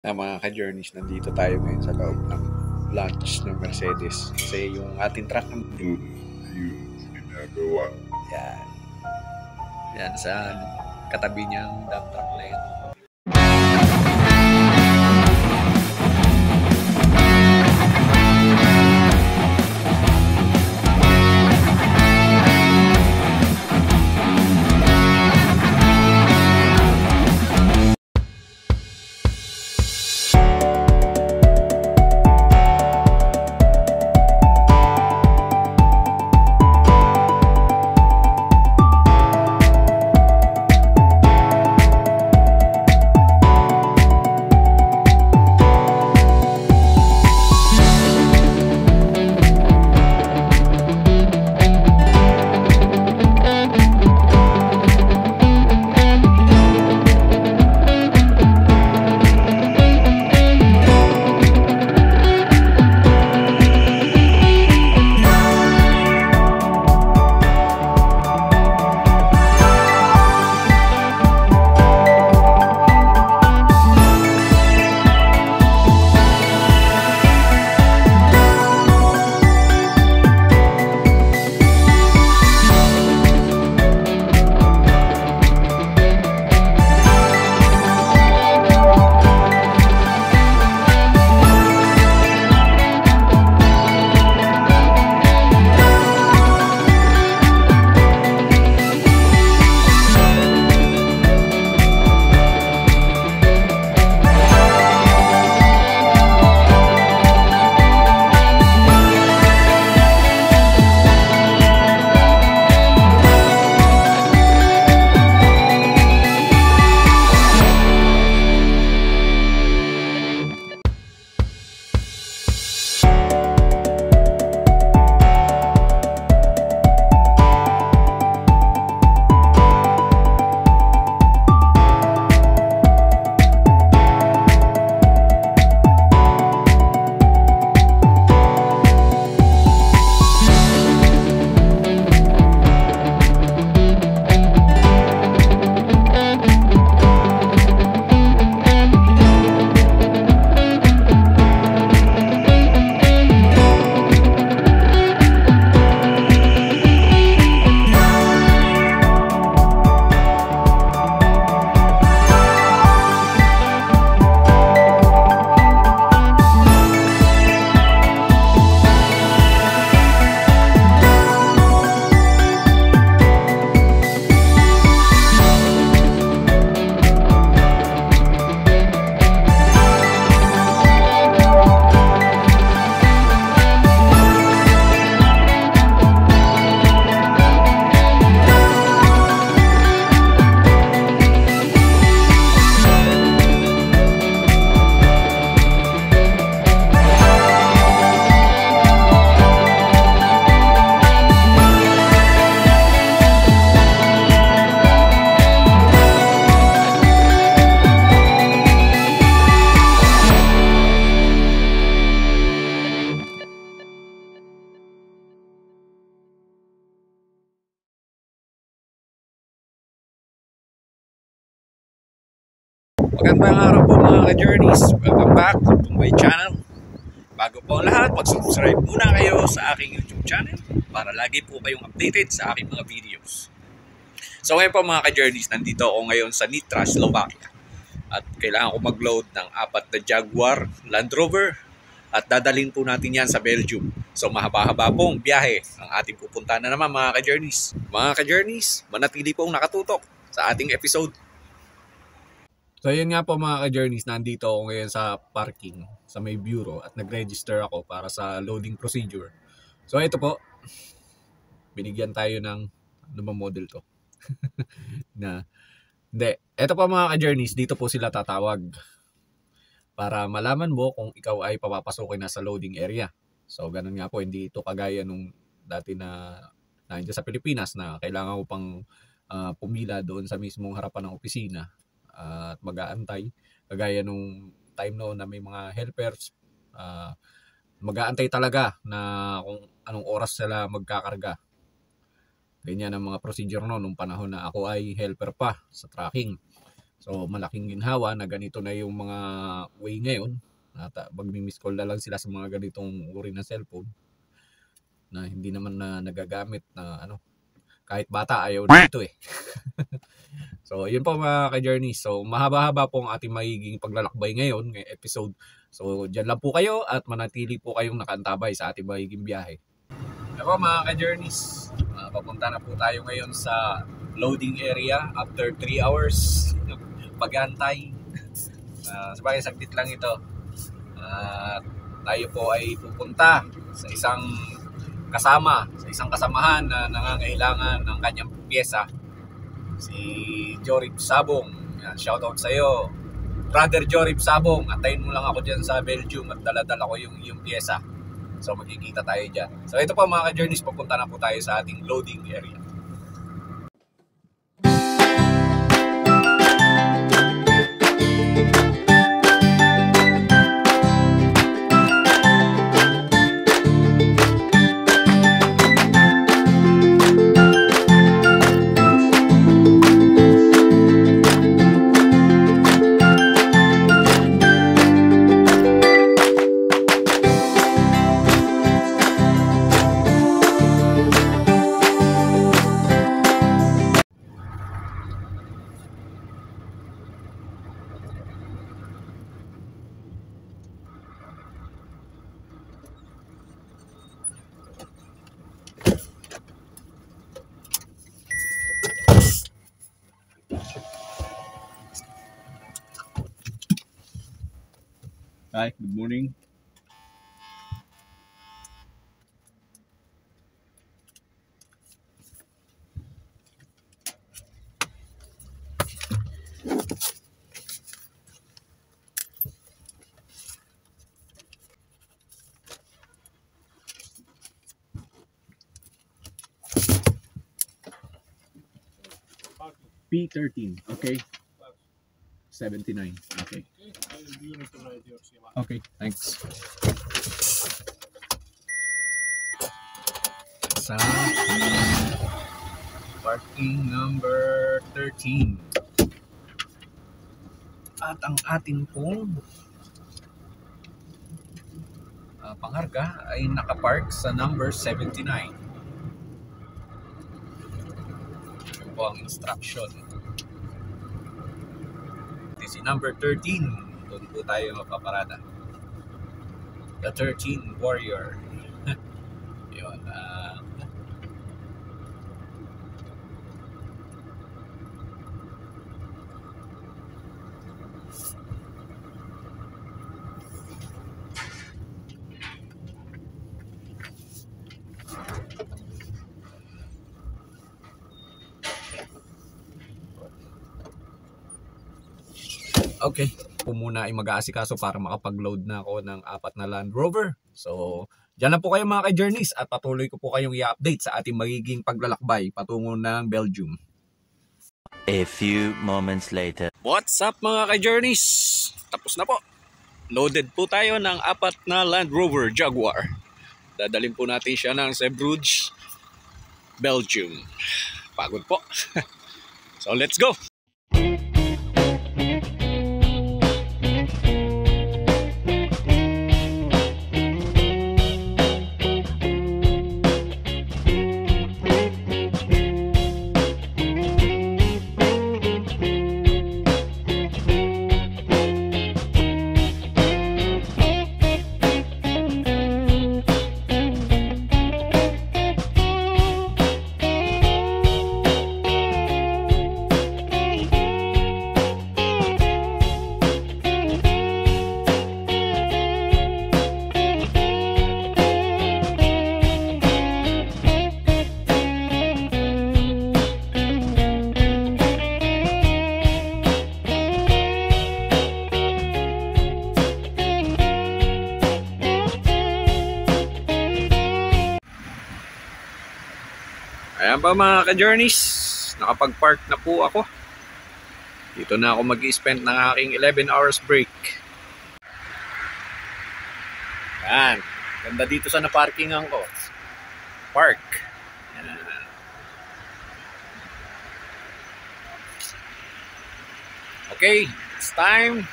Mga ka-journeys, nandito tayo ngayon sa loob ng launch ng Mercedes. Kasi yung ating truck nandun yung ginagawa. Yan. Yan sa katabi niyang dump truck na yun. Magandang araw po mga ka-journeys. Welcome back to my channel. Bago po ang lahat, mag-subscribe muna kayo sa aking YouTube channel para lagi po kayong updated sa aking mga videos. So ngayon po mga ka-journeys, nandito ako ngayon sa Nitra, Slovakia. At kailangan ko mag-load ng 4 na Jaguar Land Rover at dadalhin po natin yan sa Belgium. So mahaba-haba pong biyahe ang ating pupuntahan na naman mga ka-journeys. Mga ka-journeys, manatili pong nakatutok sa ating episode. So yun nga po mga ka-journeys, nandito ako ngayon sa parking sa may bureau at nag-register ako para sa loading procedure. So ito po, binigyan tayo ng ano ba model to? Ito po mga ka-journeys, dito po sila tatawag para malaman mo kung ikaw ay papapasukin na sa loading area. So ganun nga po, hindi ito kagaya nung dati na nandiyan sa Pilipinas na kailangan mo pang pumila doon sa mismong harapan ng opisina at mag-aantay. Kagaya nung time noon na may mga helpers, mag-aantay talaga na kung anong oras sila magkakarga. Ganyan ang mga procedure noon nung panahon na ako ay helper pa sa tracking. So malaking ginhawa na ganito na yung mga way ngayon. At magmi-miss call na lang sila sa mga ganitong uri ng cellphone na hindi naman na nagagamit na ano, kahit bata ayaw dito eh. So yun po mga ka-journey. So mahaba-haba po ang ating magiging paglalakbay ngayon, ngayong episode. So dyan lang po kayo at manatili po kayong nakantabay sa ating magiging biyahe. Ako mga ka-journeys, papunta na po tayo ngayon sa loading area after 3 hours pag-antay. Sabagay saglit lang ito. Tayo po ay pupunta sa isang kasamahan na nangangailangan ng kanyang pyesa, si Jorip Sabong. Shoutout sa iyo, Brother Jorip Sabong. Antayin mo lang ako dyan sa Belgium at dala-dala ko yung pyesa. So magkikita tayo dyan. So ito po mga ka-journeys, papunta na po tayo sa ating loading area. Hi, good morning. P13, okay. 79, okay. Okay, thanks. Sa parking number 13. At ang atin pong pangarga ay nakapark sa number 79. Ito po ang instruction. Si number 13, doon po tayo mapaparada. The 13 Warrior. Yun. Okay, po muna ay mag-aasikaso para makapag-load na ako ng 4 na Land Rover. So, dyan lang po kayo mga ka-journeys at patuloy ko po kayong i-update sa ating magiging paglalakbay patungo ng Belgium. A few moments later. What's up mga ka-journeys? Tapos na po. Loaded po tayo ng 4 na Land Rover Jaguar. Dadalhin po natin siya ng Zeebrugge, Belgium. Pagod po. So, let's go! Ayan ba mga ka-journeys, nakapag-park na po ako. Dito na ako mag-i-spend ng aking 11 hours break. Ayan, ganda dito sa na-parkingan ko. Park. Ayan. Okay, it's time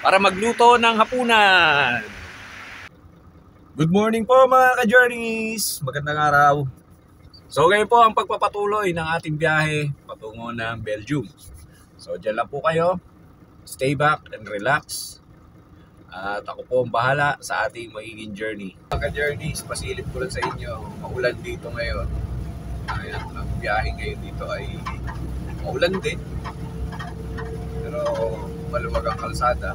para magluto ng hapunan. Good morning po mga ka-journeys! Magandang araw! So ngayon po ang pagpapatuloy ng ating biyahe patungo ng Belgium. So dyan lang po kayo, stay back and relax. At ako po ang bahala sa ating magiging journey. Mga ka-journeys, pasilip ko lang sa inyo, maulan dito ngayon. Ayan, ang biyahe ngayon dito ay maulan din. Pero maluwag ang kalsada.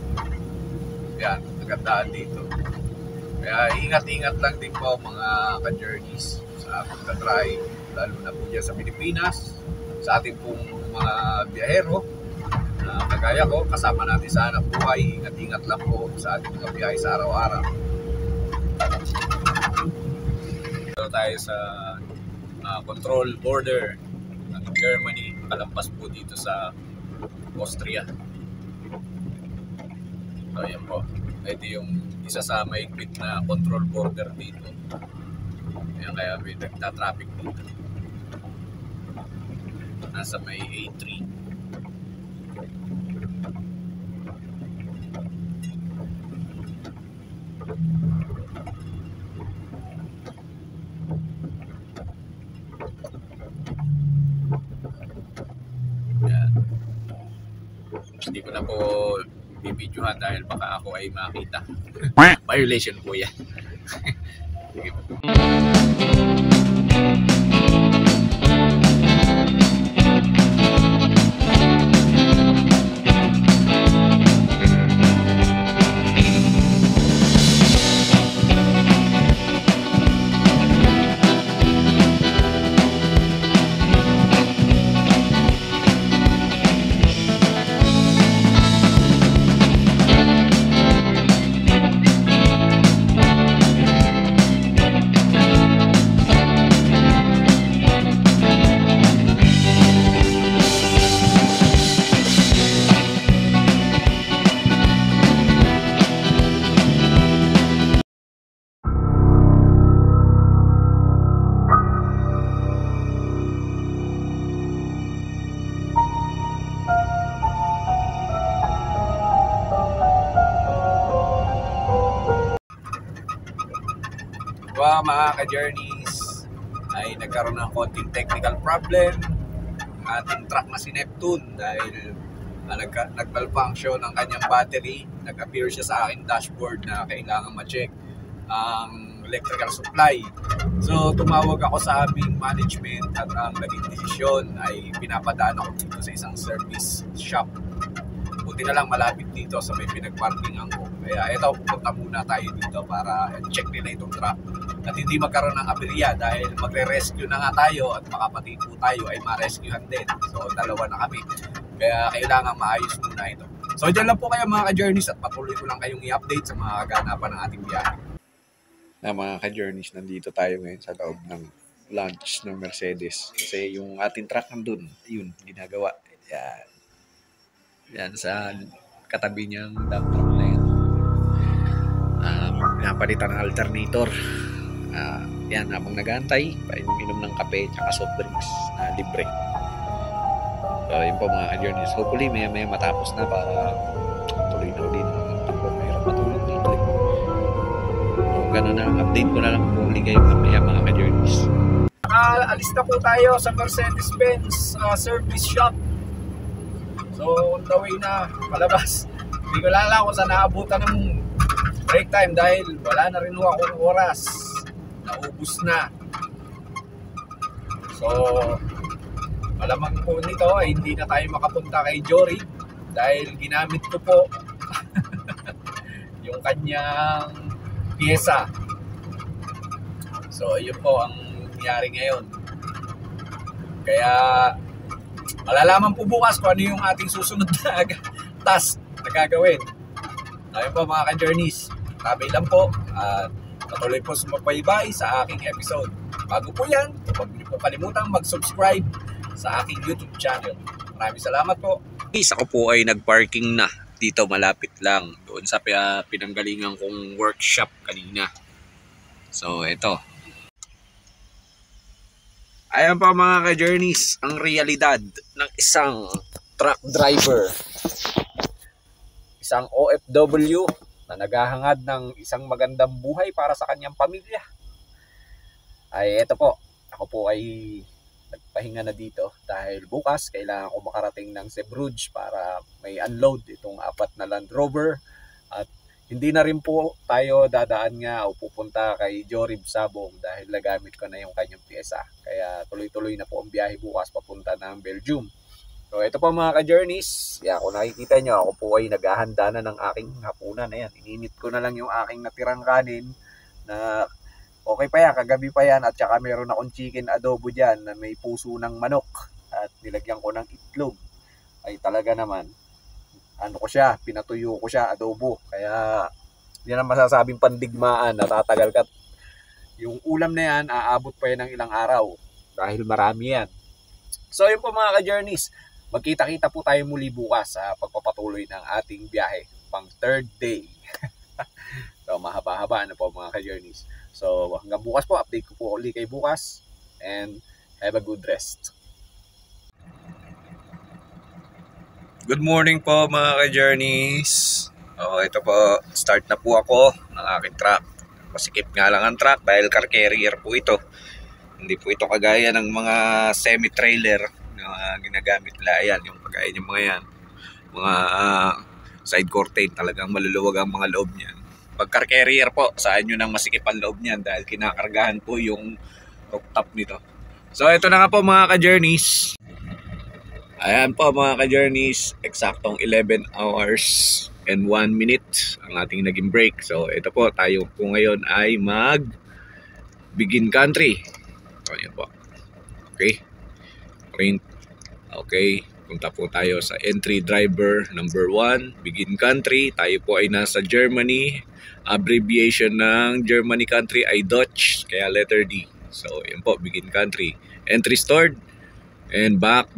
Yan, nagandaan dito. Kaya ingat-ingat lang din po mga ka-journeys sa pagka-drive, lalo na po dyan sa Pilipinas, sa ating pong mga biyahero na kagaya ko, kasama natin sa hanap buhay. Ingat-ingat lang po sa ating mga biyahe sa araw-araw. Dito tayo sa control border ng Germany, kalampas po dito sa Austria. So ayan po, ito yung isa sa mahigpit na control border dito. Ayan, kaya may nagta-traffic dito. Nasa may A3. Ayan. Hindi ko na po bibidyohan dahil baka ako ay makita. Violation po yan. Sige po. Mga ka-journeys ay nagkaroon ng konting technical problem ang ating truck na si Neptune dahil nag-malfunction ang kanyang battery. Nag-appear siya sa aking dashboard na kailangan ma-check ang electrical supply. So tumawag ako sa aming management at ang naging desisyon ay pinapadaan ako dito sa isang service shop. Buti na lang malapit dito sa may pinagparkingan ko. Kaya ito, pupunta muna tayo dito para check nila itong truck at hindi magkaroon ng aberya dahil magre-rescue na nga tayo at baka pati po tayo ay ma-rescuehan din. So dalawa na kami. Kaya kailangan maayos muna ito. So dyan lang po kayo mga ka-journeys at patuloy ko lang kayong i-update sa mga kaganapan ng ating biyahe. Na mga ka-journeys, nandito tayo ngayon sa loob ng launch ng Mercedes. Kasi yung ating truck nandun, yun, ginagawa. Yan sa katabi niyang dump truck na yan. Pinapalitan ng alternator. Yan, habang nag-aantay, painom ng kape at soft drinks na libre. So, yun po mga ka-journeys. Hopefully, maya matapos na para tuloy na ulit. Mahirap matulog dito. So, ganun na. Update ko na lang kung huli kayo mamaya mga ka-journeys. Alis na po tayo sa Mercedes-Benz service shop. So, on the way na palabas. Hindi ko lang kung saan naabutan ng break time dahil wala na rin akong oras. Naubos na. So, malamang po nito ay hindi na tayo makapunta kay Jory dahil ginamit ko po yung kanyang pyesa. So, yun po ang nangyari ngayon. Kaya, malalaman po bukas kung ano yung ating susunod na task na gagawin. Ayun po mga ka-journeys, tabi lang po at patuloy po sumabaybay sa aking episode. Bago po yan, huwag niyo po kalimutang mag-subscribe sa aking YouTube channel. Maraming salamat po. Ako po ay nag-parking na dito malapit lang doon sa pinanggalingan kong workshop kanina. So ito. Ayan pa mga ka-journeys, ang realidad ng isang truck driver, isang OFW na naghahangad ng isang magandang buhay para sa kanyang pamilya. Ay eto po, ako po ay nagpahinga na dito dahil bukas kailangan ko makarating ng Zeebrugge para may unload itong 4 na Land Rover. At hindi na rin po tayo dadaan nga o pupunta kay Jorib Sabong dahil nagamit ko na yung kanyang pyesa. Kaya tuloy-tuloy na po ang biyahe bukas papunta ng Belgium. So ito po mga ka-journeys, kung nakikita nyo, ako po ay naghahanda na ng aking hapunan. Ayan, ininit ko na lang yung aking natirang kanin na okay pa yan, kagabi pa yan. At saka meron akong chicken adobo dyan na may puso ng manok at nilagyan ko ng itlog. Ay talaga naman, pinatuyo ko siya, adobo. Kaya yan ang masasabing pandigmaan, natatagal ka. Yung ulam na yan, aabot pa yan ng ilang araw dahil marami yan. So yun po mga ka-journeys, magkita-kita po tayo muli bukas sa pagpapatuloy ng ating biyahe pang 3rd day. So mahaba-haba na po mga ka-journeys. So hanggang bukas po, update ko po ulit kay bukas and have a good rest. Good morning po mga ka-journeys. Ito po, start na po ako ng aking truck. Masikip nga lang ang truck dahil car carrier po ito. Hindi po ito kagaya ng mga semi-trailer na ginagamit nila. Ayan, yung kagaya ng mga yan. Mga side curtain, talagang maluluwag ang mga loob niyan. Pag car carrier po, saan nyo nang masikip ang loob niyan dahil kinakargahan po yung rooftop nito. So ito na nga po mga ka-journeys. Ayan po mga ka-journeys, eksaktong 11 hours and 1 minute ang ating naging break. So ito po, tayo po ngayon ay mag-begin country. So ayan po. Okay. Print. Okay. Punta po tayo sa entry driver number 1, begin country. Tayo po ay nasa Germany. Abbreviation ng Germany country ay Dutch, kaya letter D. So ayan po, begin country. Entry stored. And back.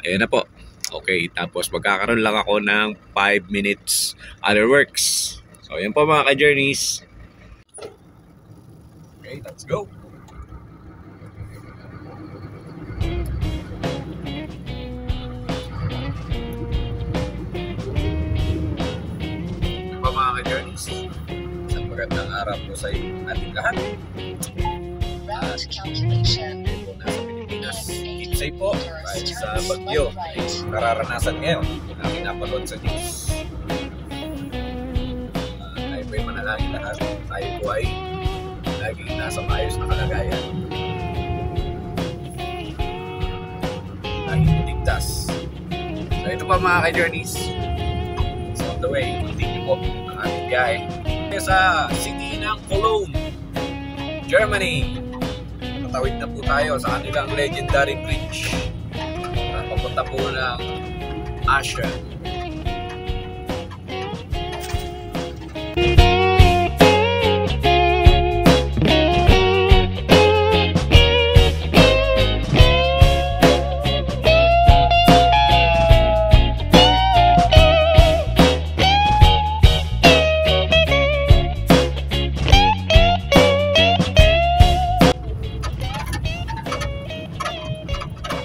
Ayan na po. Okay, tapos magkakaroon lang ako ng 5 minutes other works. So ayan po mga ka-journeys. Okay, let's go. Ayan po mga ka-journeys. Isang magandang araw po sa ating lahat. Route calculation. Keep safe po kahit sa bagyo ay nararanasan ngayon na pinapanood sa news. Tayo po ay manalangin lahat. Tayo po ay laging nasa maayos na kalagayan. Laging ligtas. So ito pa mga ka-journeys. So on the way, continue po ang ating biyahe sa city ng Cologne, Germany. Tawid na po tayo sa kanilang legendary bridge na papunta po ng Asher.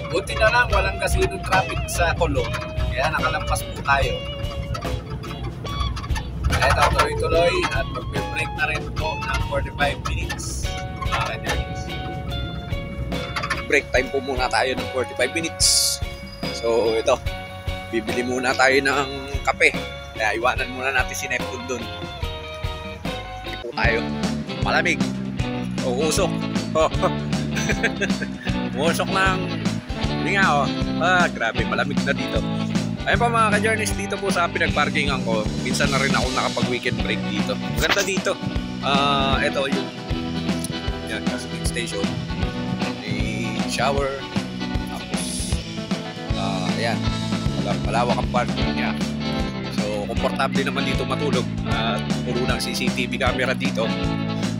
Buti na lang walang gasinong traffic sa Cologne, kaya nakalampas po tayo. Ito tuloy-tuloy at mag-break na rin po ng 45 minutes. Break time po muna tayo ng 45 minutes. So ito, bibili muna tayo ng kape. Kaya iwanan muna natin si Neptune dun. Hindi po tayo. Malamig. Uusok. Uusok ng linga grabe, malamig na dito. Ayun pa mga ka-journeys, dito po sa pinagparkingan ko, minsan na rin ako nakapag-weekend break dito. Maganda dito. Ito yung yan, gasoline station. May shower. Tapos ayan, malawak ang parking niya. So, komportable naman dito matulog. At puro ng CCTV camera dito.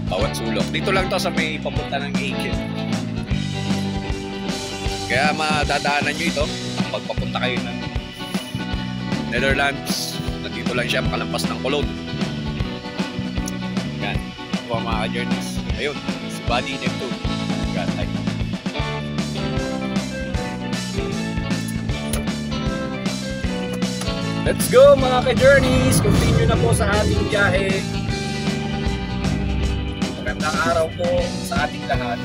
Bawat sulok. Dito lang to sa may papunta ng Aiken. Kaya madadaanan nyo ito pagpapunta kayo ng Netherlands. Nandito lang siya makalampas ng Cologne. Yan. Ito ang mga ka-journeys. Ayun, si Buddy Neptune. God, Let's go mga ka-journeys! Continue na po sa ating biyahe. Magandang araw po sa ating lahat.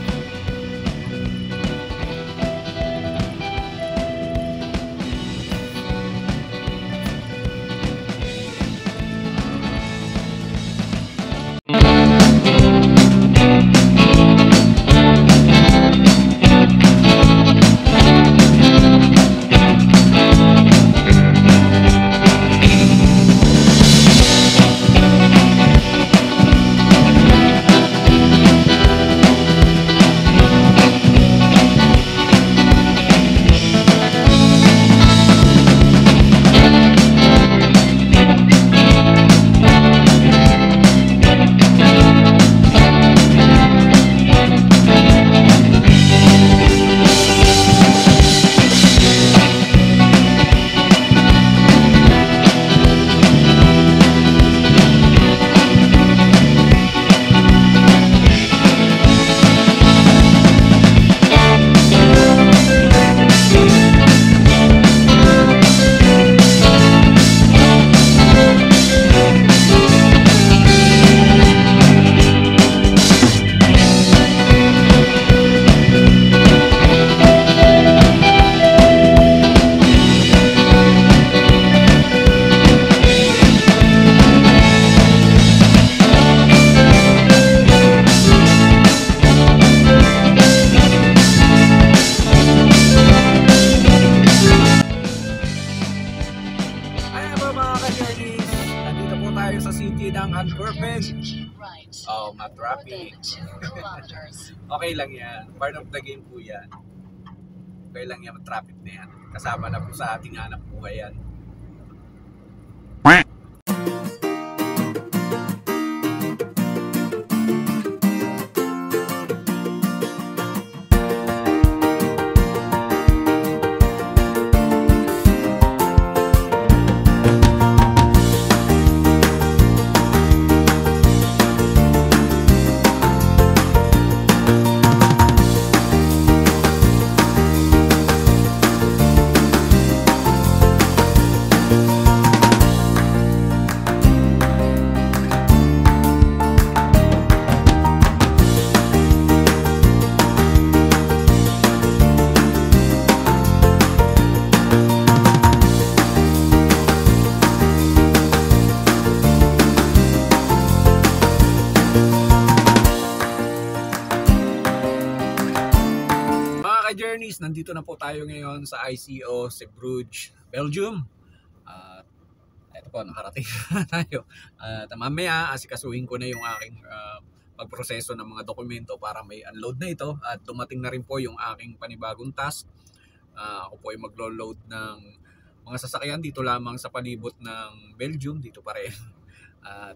Sa city ng Antwerpen. Right. Oh, ma-traffic. 2 kilometers. Okay lang yan. Part of the game po yan. Okay lang yan, ma-traffic na yan. Kasama na po sa ating hanap buhay yan. Journeys, nandito na po tayo ngayon sa ICO sa Bruges, Belgium. Ito po, nakarating na tayo. Mamaya, asikasuhin ko na yung aking pagproseso ng mga dokumento para may unload na ito. At dumating na rin po yung aking panibagong task. Ako po ay maglo-load ng mga sasakyan dito lamang sa palibot ng Belgium, dito pa rin.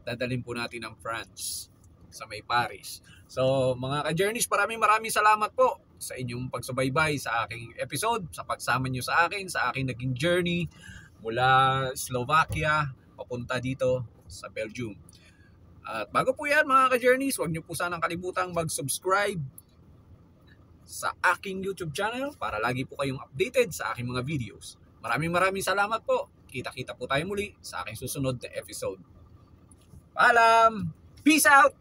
Dadalhin po natin ng France sa may Paris. So mga ka-journeys, maraming salamat po sa inyong pagsubaybay sa aking episode, sa pagsama nyo sa aking naging journey mula Slovakia papunta dito sa Belgium. At bago po yan mga ka-journeys, huwag nyo po sanang kalimutang mag-subscribe sa aking YouTube channel para lagi po kayong updated sa aking mga videos. Maraming salamat po. Kita-kita po tayo muli sa aking susunod na episode. Paalam! Peace out!